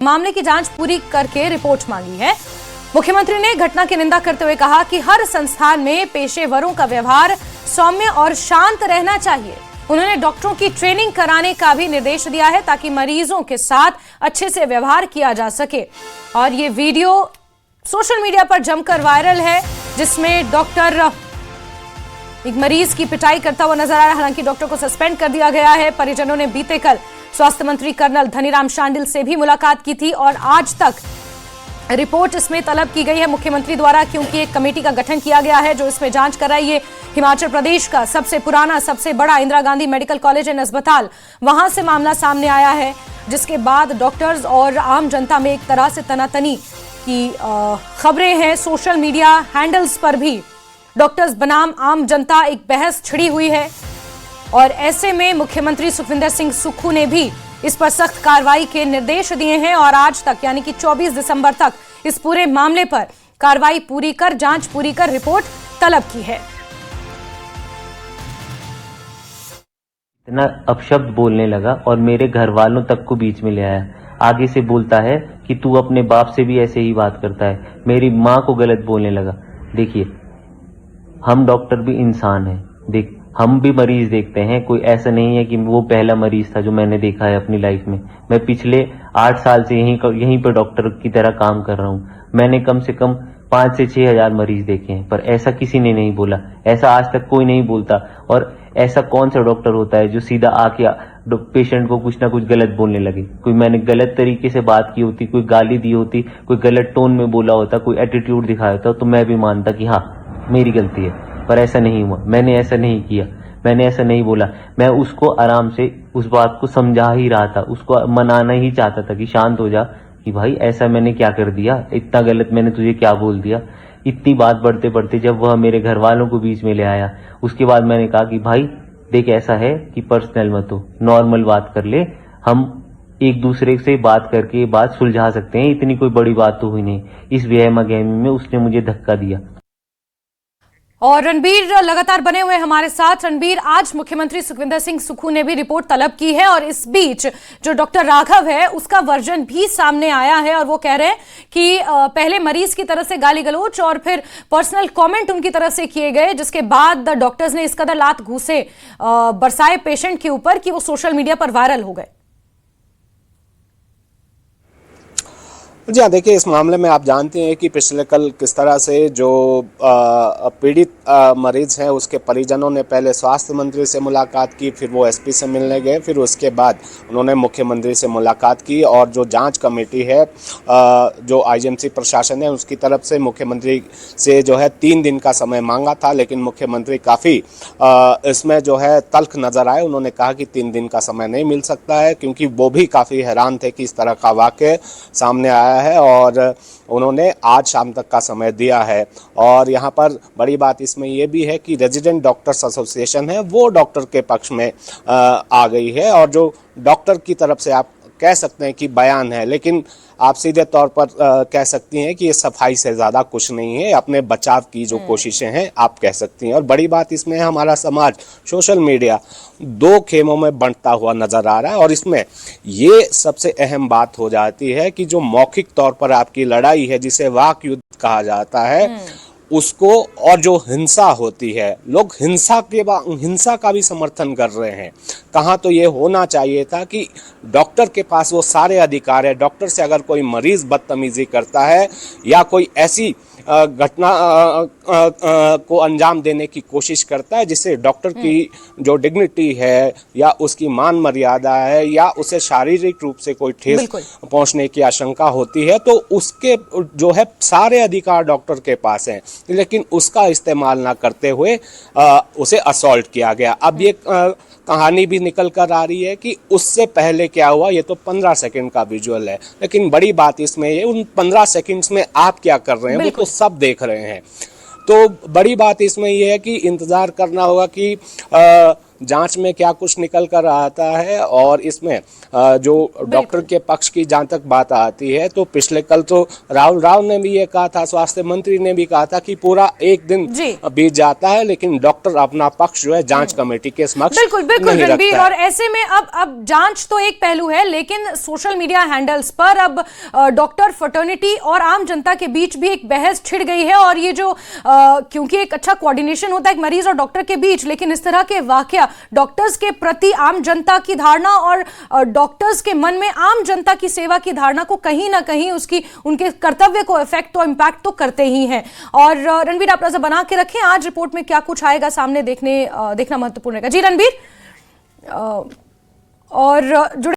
मामले की जांच पूरी करके रिपोर्ट मांगी है। मुख्यमंत्री ने घटना की निंदा करते हुए कहा कि हर संस्थान में पेशेवरों का व्यवहार सौम्य और शांत रहना चाहिए। उन्होंने डॉक्टरों की ट्रेनिंग कराने का भी निर्देश दिया है ताकि मरीजों के साथ अच्छे से व्यवहार किया जा सके। और ये वीडियो सोशल मीडिया पर जमकर वायरल है, जिसमें डॉक्टर एक मरीज की पिटाई करता हुआ नजर आ रहा है। हालांकि डॉक्टर को सस्पेंड कर दिया गया है। परिजनों ने बीते कल स्वास्थ्य मंत्री कर्नल धनीराम शांडिल से भी मुलाकात की थी और आज तक रिपोर्ट इसमें तलब की गई है मुख्यमंत्री द्वारा, क्योंकि एक कमेटी का गठन किया गया है जो इसमें जांच कर रही है। हिमाचल प्रदेश का सबसे पुराना, सबसे बड़ा Indira Gandhi medical college and अस्पताल, वहां से मामला सामने आया है, जिसके बाद डॉक्टर्स और आम जनता में एक तरह से तनातनी की खबरें हैं। सोशल मीडिया हैंडल्स पर भी डॉक्टर्स बनाम आम जनता एक बहस छिड़ी हुई है और ऐसे में मुख्यमंत्री सुखविंदर सिंह सुक्खू ने भी इस पर सख्त कार्रवाई के निर्देश दिए हैं और आज तक यानी कि 24 दिसंबर तक इस पूरे मामले पर कार्रवाई पूरी कर, जांच पूरी कर रिपोर्ट तलब की है। इतना अपशब्द बोलने लगा और मेरे घर वालों तक को बीच में ले आया। आगे से बोलता है कि तू अपने बाप से भी ऐसे ही बात करता है। मेरी माँ को गलत बोलने लगा। देखिए, हम डॉक्टर भी इंसान हैं। देख, हम भी मरीज देखते हैं। कोई ऐसा नहीं है कि वो पहला मरीज था जो मैंने देखा है अपनी लाइफ में। मैं पिछले 8 साल से यहीं पर डॉक्टर की तरह काम कर रहा हूँ। मैंने कम से कम 5 से 6 हजार मरीज देखे हैं, पर ऐसा किसी ने नहीं बोला। ऐसा आज तक कोई नहीं बोलता। और ऐसा कौन सा डॉक्टर होता है जो सीधा आके पेशेंट को कुछ ना कुछ गलत बोलने लगे। कोई मैंने गलत तरीके से बात की होती, कोई गाली दी होती, कोई गलत टोन में बोला होता, कोई एटीट्यूड दिखाया होता, तो मैं भी मानता कि हाँ मेरी गलती है। पर ऐसा नहीं हुआ। मैंने ऐसा नहीं किया, मैंने ऐसा नहीं बोला। मैं उसको आराम से उस बात को समझा ही रहा था, उसको मनाना ही चाहता था कि शांत हो जा, कि भाई ऐसा मैंने क्या कर दिया, इतना गलत मैंने तुझे क्या बोल दिया। इतनी बात बढ़ते बढ़ते जब वह मेरे घर वालों को बीच में ले आया, उसके बाद मैंने कहा कि भाई देख, ऐसा है कि पर्सनल मत हो, नॉर्मल बात कर ले। हम एक दूसरे से बात करके बात सुलझा सकते हैं, इतनी कोई बड़ी बात तो हुई नहीं। इस वहमा गहमी में उसने मुझे धक्का दिया। और रणबीर लगातार बने हुए हमारे साथ। रणबीर, आज मुख्यमंत्री सुखविंदर सिंह सुक्खू ने भी रिपोर्ट तलब की है और इस बीच जो डॉक्टर राघव है उसका वर्जन भी सामने आया है और वो कह रहे हैं कि पहले मरीज की तरफ से गाली गलौच और फिर पर्सनल कमेंट उनकी तरफ से किए गए, जिसके बाद डॉक्टर्स ने इस कदर लात घूंसे बरसाए पेशेंट के ऊपर कि वो सोशल मीडिया पर वायरल हो गए। जी हाँ, देखिए, इस मामले में आप जानते हैं कि पिछले कल किस तरह से जो पीड़ित मरीज हैं उसके परिजनों ने पहले स्वास्थ्य मंत्री से मुलाकात की, फिर वो एसपी से मिलने गए, फिर उसके बाद उन्होंने मुख्यमंत्री से मुलाकात की और जो जांच कमेटी है, जो आईजीएमसी प्रशासन है, उसकी तरफ से मुख्यमंत्री से जो है 3 दिन का समय मांगा था, लेकिन मुख्यमंत्री काफ़ी इसमें जो है तल्ख नज़र आए। उन्होंने कहा कि 3 दिन का समय नहीं मिल सकता है, क्योंकि वो भी काफ़ी हैरान थे कि इस तरह का वाक़या सामने आया है और उन्होंने आज शाम तक का समय दिया है। और यहाँ पर बड़ी बात इसमें यह भी है कि रेजिडेंट डॉक्टर्स एसोसिएशन है वो डॉक्टर के पक्ष में आ गई है और जो डॉक्टर की तरफ से आप कह सकते हैं कि बयान है, लेकिन आप सीधे तौर पर कह सकती हैं कि ये सफाई से ज़्यादा कुछ नहीं है, अपने बचाव की जो कोशिशें हैं आप कह सकती हैं। और बड़ी बात इसमें है, हमारा समाज सोशल मीडिया 2 खेमों में बंटता हुआ नज़र आ रहा है और इसमें ये सबसे अहम बात हो जाती है कि जो मौखिक तौर पर आपकी लड़ाई है, जिसे वाक युद्ध कहा जाता है, उसको, और जो हिंसा होती है, लोग हिंसा का भी समर्थन कर रहे हैं। कहाँ तो ये होना चाहिए था कि डॉक्टर के पास वो सारे अधिकार है। डॉक्टर से अगर कोई मरीज बदतमीजी करता है या कोई ऐसी घटना को अंजाम देने की कोशिश करता है जिससे डॉक्टर की जो डिग्निटी है या उसकी मान मर्यादा है या उसे शारीरिक रूप से कोई ठेस पहुंचने की आशंका होती है, तो उसके जो है सारे अधिकार डॉक्टर के पास हैं, लेकिन उसका इस्तेमाल ना करते हुए उसे असॉल्ट किया गया। अब ये कहानी भी निकल कर आ रही है कि उससे पहले क्या हुआ। ये तो 15 सेकंड का विजुअल है, लेकिन बड़ी बात इसमें ये, उन 15 सेकंड्स में आप क्या कर रहे हैं वो तो सब देख रहे हैं। तो बड़ी बात इसमें ये है कि इंतजार करना होगा कि जांच में क्या कुछ निकल कर आता है। और इसमें जो डॉक्टर के पक्ष की जहाँ तक बात आती है तो पिछले कल तो राहुल ने भी ये कहा था, स्वास्थ्य मंत्री ने भी कहा था कि पूरा एक दिन बीत जाता है लेकिन डॉक्टर अपना पक्ष जो है जांच कमेटी के समक्ष बिल्कुल नहीं रणबीर। रखता है। और ऐसे में अब जांच तो एक पहलू है, लेकिन सोशल मीडिया हैंडल्स पर अब डॉक्टर फ्रेटर्निटी और आम जनता के बीच भी एक बहस छिड़ गई है। और ये जो क्योंकि एक अच्छा कोऑर्डिनेशन होता है एक मरीज और डॉक्टर के बीच, लेकिन इस तरह के वाकया डॉक्टर्स के प्रति आम जनता की धारणा और डॉक्टर्स के मन में आम जनता की सेवा की धारणा को कहीं ना कहीं उसकी उनके कर्तव्य को इफेक्ट तो इम्पैक्ट तो करते ही हैं। और रणबीर आप नजर बना के रखें, आज रिपोर्ट में क्या कुछ आएगा सामने देखना महत्वपूर्ण रहेगा। जी रणबीर, और जुड़े